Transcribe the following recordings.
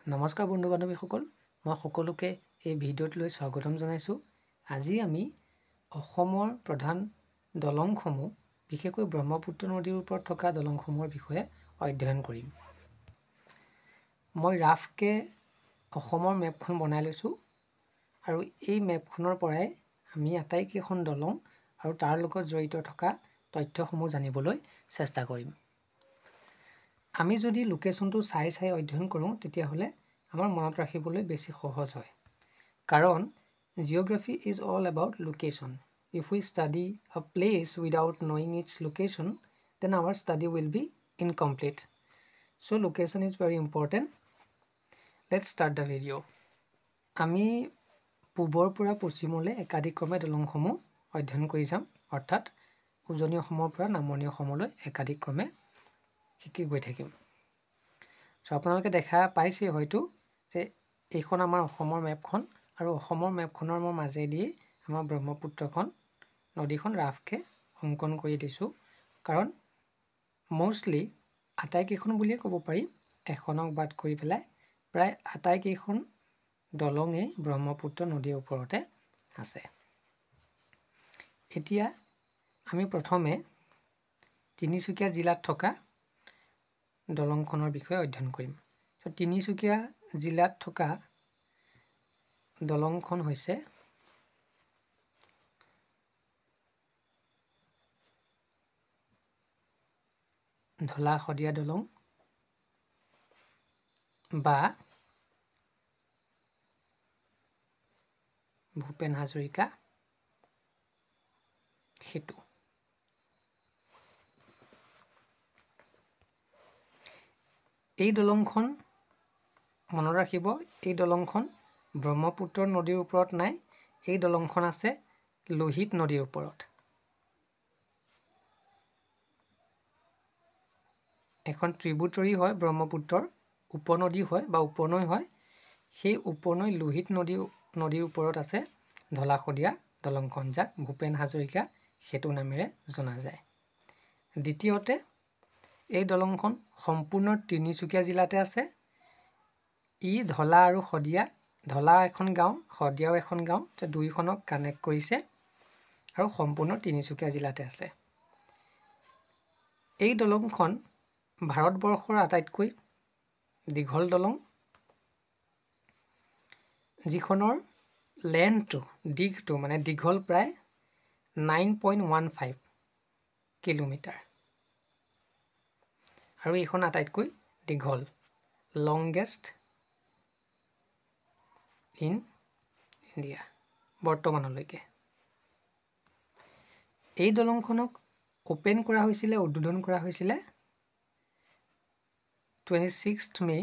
নমস্কাৰ বন্ধু বান্ধৱীসকল, মই সকলোকে এই ভিডিঅ'ত লৈ স্বাগতম জনাইছোঁ। আজি আমি অসমৰ প্ৰধান দলংসমূহ, বিশেষকৈ ব্ৰহ্মপুত্ৰ নদীৰ ওপৰত থকা দলংসমূহৰ বিষয়ে অধ্যয়ন কৰিম। মই ৰাফকে অসমৰ মেপখন বনাই লৈছোঁ আৰু এই মেপখনৰ পৰাই আমি আটাইকেইখন দলং আৰু তাৰ লগত জড়িত থকা তথ্যসমূহ জানিবলৈ চেষ্টা কৰিম। আমি যদি লোকেশ্যনটো চাই অধ্যয়ন কৰোঁ তেতিয়াহ'লে আমাৰ মনত ৰাখিবলৈ বেছি সহজ হয়। কাৰণ geography is all about location. If we study a place without knowing its location, then our study will be incomplete. So' location is very important. Let's start the video'. আমি পূবৰ পৰা পশ্চিমলৈ একাদিক্ৰমে দলংসমূহ অধ্যয়ন কৰি যাম, অৰ্থাৎ উজনি অসমৰ পৰা নামনি অসমলৈ একাদিক্ৰমে শিকি গৈ থাকিম। চ' আপোনালোকে দেখা পাইছে হয়তো যে এইখন আমাৰ অসমৰ মেপখন, আৰু অসমৰ মেপখনৰ মই মাজেদি আমাৰ ব্ৰহ্মপুত্ৰখন নদীখন ৰাফকে অংকন কৰি দিছোঁ। কাৰণ মষ্টলি আটাইকেইখন বুলিয়ে ক'ব পাৰি, এখনক বাদ কৰি পেলাই প্ৰায় আটাইকেইখন দলঙেই ব্ৰহ্মপুত্ৰ নদীৰ ওপৰতে আছে। এতিয়া আমি প্ৰথমে তিনিচুকীয়া জিলাত থকা দলংখনৰ বিষয়ে অধ্যয়ন কৰিম। তিনিচুকীয়া জিলাত থকা দলংখন হৈছে ঢলা শদিয়া দলং বা ভূপেন হাজৰিকা সেতু। এই দলংখন মনত ৰাখিব, এই দলংখন ব্ৰহ্মপুত্ৰ নদীৰ ওপৰত নাই, এই দলংখন আছে লোহিত নদীৰ ওপৰত। এখন ট্ৰিবিউটৰী হয় ব্ৰহ্মপুত্ৰৰ, উপনদী হয় বা উপনৈ হয়। সেই উপনৈ লোহিত নদীৰ ওপৰত আছে ঢলা শদিয়া দলংখন, যাক ভূপেন হাজৰিকা সেতু নামেৰে জনা যায়। দ্বিতীয়তে, এই দলংখন সম্পূৰ্ণ তিনিচুকীয়া জিলাতে আছে। ই ঢলা আৰু শদিয়া, ঢলা এখন গাঁও, শদিয়াও এখন গাঁও, দুইখনক কানেক্ট কৰিছে আৰু সম্পূৰ্ণ তিনিচুকীয়া জিলাতে আছে। এই দলংখন ভাৰতবৰ্ষৰ আটাইতকৈ দীঘল দলং, যিখনৰ দিঘটো মানে দীঘল প্ৰায় 9.15 কিলোমিটাৰ, আৰু এইখন আটাইতকৈ দীঘল, লংগেষ্ট ইন ইণ্ডিয়া বৰ্তমানলৈকে। এই দলংখনক উদ্বোধন কৰা হৈছিলে 26 মে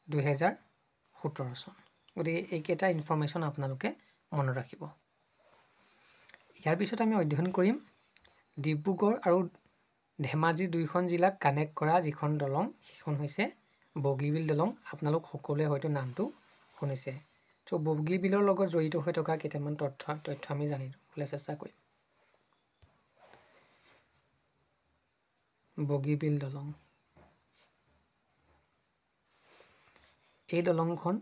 2017 চন। গতিকে এইকেইটা ইনফৰমেশ্যন আপোনালোকে মনত ৰাখিব। ইয়াৰ পিছত আমি অধ্যয়ন কৰিম ডিব্ৰুগড় আৰু ধেমাজি দুইখন জিলাক কানেক্ট কৰা যিখন দলং, সেইখন হৈছে বগীবিল দলং। আপোনালোক সকলোৱে হয়তো নামটো শুনিছে। চ' বগীবিলৰ লগত জড়িত হৈ থকা কেইটামান তথ্য আমি জানিবলৈ চেষ্টা কৰিম। বগীবিল দলং, এই দলংখন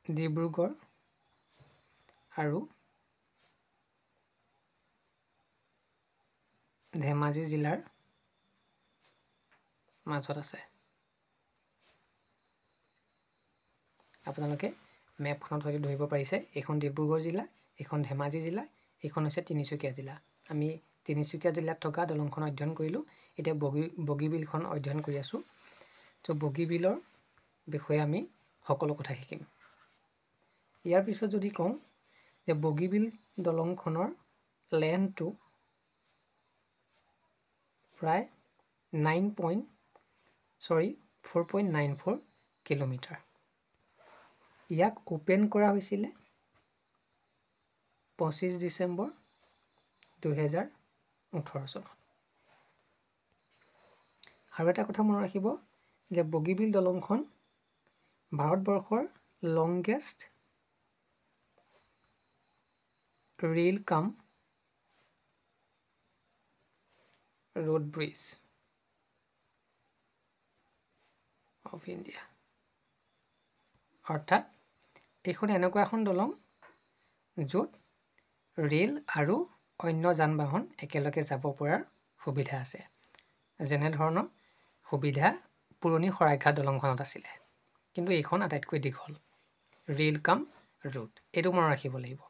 ডিব্ৰুগড় আৰু ধেমাজি জিলাৰ মাজত আছে। আপোনালোকে মেপখনত হয়তো ধৰিব পাৰিছে, এইখন ডিব্ৰুগড় জিলা, এইখন ধেমাজি জিলা, এইখন হৈছে তিনিচুকীয়া জিলা। আমি তিনিচুকীয়া জিলাত থকা দলংখন অধ্যয়ন কৰিলোঁ, এতিয়া বগীবিলখন অধ্যয়ন কৰি আছোঁ। চ' বগীবিলৰ বিষয়ে আমি সকলো কথা শিকিম। ইয়াৰ পিছত যদি কওঁ যে বগীবিল দলংখনৰ লেন্থটো প্ৰায় 4.94 কিলোমিটাৰ। ইয়াক অপেন কৰা হৈছিলে 25 ডিচেম্বৰ 2018 চনত। আৰু এটা কথা মনত ৰাখিব যে বগীবিল দলংখন ভাৰতবৰ্ষৰ লংগেষ্ট ৰেল কাম road bridge of India অৰ্থাৎ এইখন এনেকুৱা এখন দলং য'ত ৰেল আৰু অন্য যান বাহন একেলগে যাব পৰাৰ সুবিধা আছে যেনে ধৰণৰ সুবিধা পুৰণি শৰাইঘাট দলংখনত আছিলে কিন্তু এইখন আটাইতকৈ দীঘল ৰেল কাম ৰোড এইটো মনত ৰাখিব লাগিব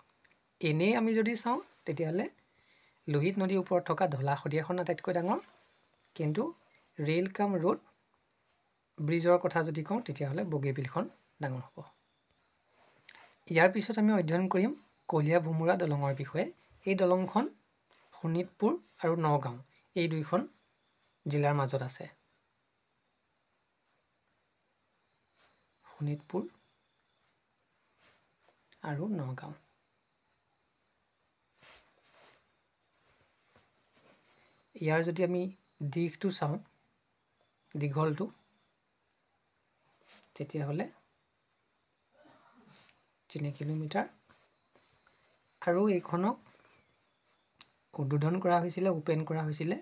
এনেই আমি যদি চাওঁ তেতিয়াহ'লে লোহিত নদীৰ ওপৰত থকা ধলাশদিয়াখন আটাইতকৈ ডাঙৰ কিন্তু ৰেল কাম ৰোড ব্ৰিজৰ কথা যদি কওঁ তেতিয়াহ'লে বগীবিলখন ডাঙৰ হ'ব ইয়াৰ পিছত আমি অধ্যয়ন কৰিম কলীয়া ভোমোৰা দলঙৰ বিষয়ে এই দলংখন শোণিতপুৰ আৰু নগাঁও এই দুইখন জিলাৰ মাজত আছে শোণিতপুৰ আৰু নগাঁও ইয়াৰ যদি আমি দিশটো চাওঁ দীঘলটো তেতিয়াহ'লে 3 কিলোমিটাৰ আৰু এইখনক উদ্বোধন কৰা হৈছিলে ওপেন কৰা হৈছিলে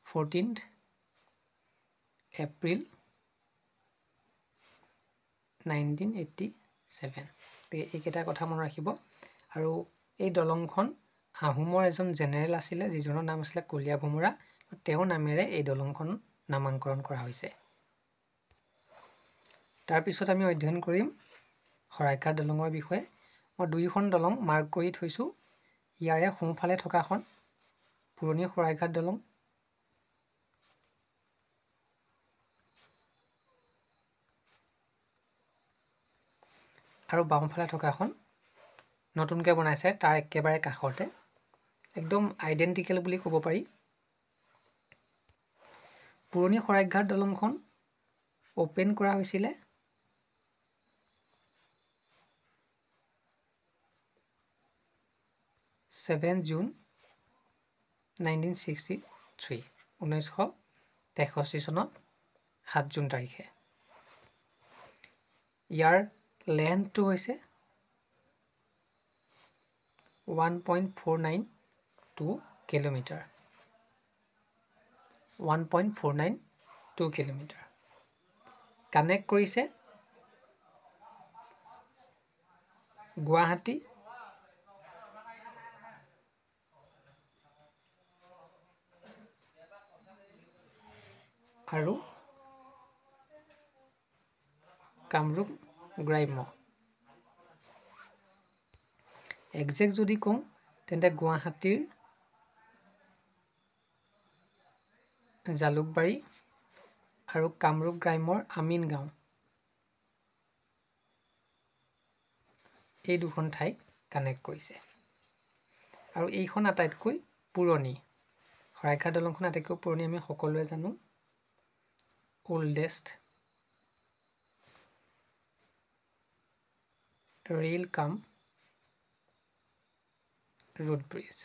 14th এপ্ৰিল 1987 এইকেইটা কথা মনত ৰাখিব আৰু এই দলংখন আহোমৰ এজন জেনেৰেল আছিলে যিজনৰ নাম আছিলে কলীয়া ভোমোৰা তেওঁৰ নামেৰে এই দলংখন নামাকৰণ কৰা হৈছে তাৰ পিছত আমি অধ্যয়ন কৰিম শৰাইঘাট দলঙৰ বিষয়ে মই দুইখন দলং মাৰ্ক কৰি থৈছো ইয়াৰে সোঁফালে থকাখন পুৰণি শৰাইঘাট দলং আৰু বামফালে থকাখন নতুনকৈ বনাইছে তাৰ একেবাৰে কাষতে একদম আইডেন্টিকেল বুলি ক'ব পাৰি পুৰণি শৰাইঘাট দলংখন ওপেন কৰা হৈছিলে 7 জুন 1963 1963 চনত 7 জুন তাৰিখে ইয়াৰ লেন্থটো হৈছে 1.492 কিলোমিটাৰ 1.492 কিলোমিটাৰ কানেক্ট কৰিছে গুৱাহাটী আৰু কামৰূপ গ্ৰাম্য একজেক্ট যদি কওঁ তেন্তে গুৱাহাটীৰ জালুকবাৰী আৰু কামৰূপ গ্ৰাম্যৰ আমিনগাঁও এই দুখন ঠাইক কানেক্ট কৰিছে আৰু এইখন আটাইতকৈ পুৰণি শৰাইঘাট দলংখন আটাইতকৈ পুৰণি আমি সকলোৱে জানো oldest rail cum road bridge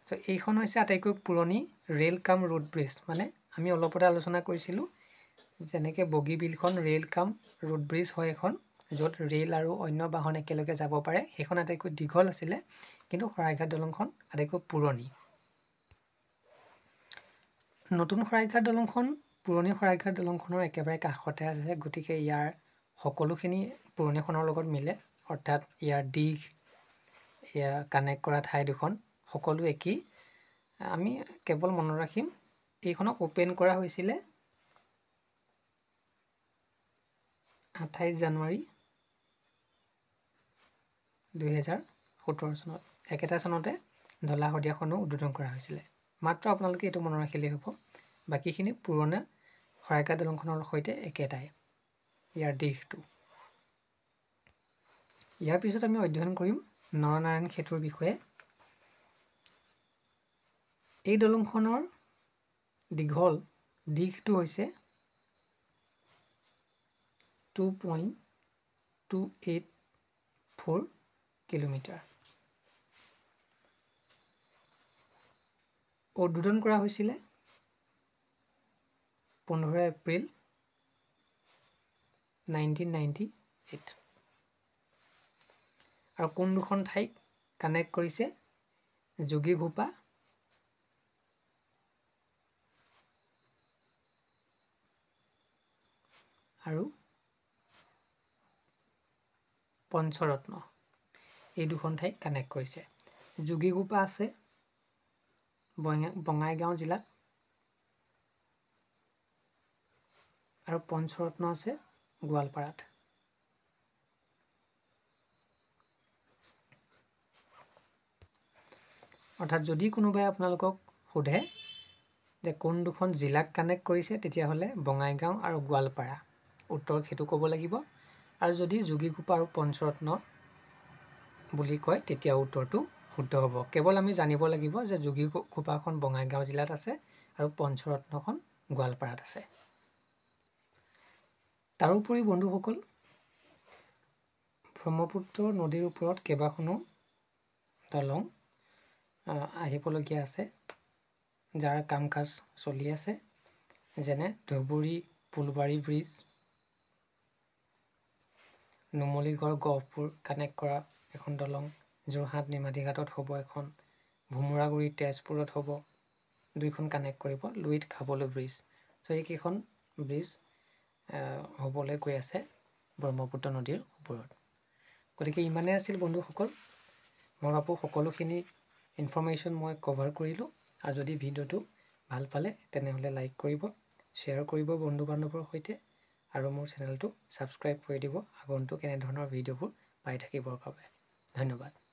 so এইখন হৈছে আটাইতকৈ পুৰণি ৰেল কাম ৰোড ব্ৰিজ মানে আমি অলপতে আলোচনা কৰিছিলো যেনেকৈ বগীবিলখন ৰেল কাম ৰোড ব্ৰিজ হয় এখন য'ত ৰেল আৰু অন্য বাহন একেলগে যাব পাৰে সেইখন আটাইতকৈ দীঘল আছিলে কিন্তু শৰাইঘাট দলংখন আটাইতকৈ পুৰণি নতুন শৰাইঘাট দলংখন পুৰণি শৰাইঘাট দলংখনৰ একেবাৰে কাষতে আছে গতিকে ইয়াৰ সকলোখিনি পুৰণিখনৰ লগত মিলে অৰ্থাৎ ইয়াৰ দিশ ইয়া কানেক্ট কৰা ঠাই দুখন সকলো একেই আমি কেৱল মনত ৰাখিম এইখনক ওপেন কৰা হৈছিলে 28 জানুৱাৰী 2017 চনত একেটা চনতে ধলাশদিয়াখনো উদ্বোধন কৰা হৈছিলে মাত্ৰ আপোনালোকে এইটো মনত ৰাখিলেই হ'ব বাকিখিনি পুৰণা শৰাইঘাট দলংখনৰ সৈতে একেটাই ইয়াৰ দিশটো ইয়াৰ পিছত আমি অধ্যয়ন কৰিম নৰনাৰায়ণ সেতুৰ বিষয়ে এই দলংখনৰ দীঘল দিশটো হৈছে 2.284 কিলোমিটাৰ উদ্বোধন কৰা হৈছিলে 15 এপ্ৰিল 1998 আৰু কোন দুখন ঠাইক কানেক্ট কৰিছে যোগীঘোপা আৰু পঞ্চৰত্ন এই দুখন ঠাইক কানেক্ট কৰিছে। যোগীঘোপা আছে বঙাইগাঁও জিলাত আৰু পঞ্চৰত্ন আছে গোৱালপাৰাত। অৰ্থাৎ যদি কোনোবাই আপোনালোকক সোধে যে কোন দুখন জিলাক কানেক্ট কৰিছে, তেতিয়াহ'লে বঙাইগাঁও আৰু গোৱালপাৰা উত্তৰ সেইটো ক'ব লাগিব। আৰু যদি যোগীঘোপা আৰু পঞ্চৰত্ন বুলি কয় তেতিয়া উত্তৰটো শুদ্ধ হ'ব। কেৱল আমি জানিব লাগিব যে যোগীঘোপাখন বঙাইগাঁও জিলাত আছে আৰু পঞ্চৰত্নখন গোৱালপাৰাত আছে। তাৰোপৰি বন্ধুসকল, ব্ৰহ্মপুত্ৰ নদীৰ ওপৰত কেইবাখনো দলং আহিবলগীয়া আছে, যাৰ কাম কাজ চলি আছে, যেনে ধুবুৰী ফুলবাৰী ব্ৰিজ, নুমলীগড় গহপুৰ কানেক্ট কৰা এখন দলং, যোৰহাট নিমাতী ঘাটত হ'ব এখন, ভোমোৰাগুৰি তেজপুৰত হ'ব, দুইখন কানেক্ট কৰিব, লুইত খাবলৈ ব্ৰিজ। চ' এইকেইখন ব্ৰিজ হ'বলৈ গৈ আছে ব্ৰহ্মপুত্ৰ নদীৰ ওপৰত। গতিকে ইমানেই আছিল বন্ধুসকল। মই ভাবোঁ সকলোখিনি ইনফৰ্মেশ্যন মই কভাৰ কৰিলোঁ। আৰু যদি ভিডিঅ'টো ভাল পালে তেনেহ'লে লাইক কৰিব, শ্বেয়াৰ কৰিব বন্ধু বান্ধৱৰ সৈতে, আৰু মোৰ চেনেলটো ছাবস্ক্ৰাইব কৰি দিব আগন্তুক এনেধৰণৰ ভিডিঅ'বোৰ পাই থাকিবৰ বাবে। ধন্যবাদ।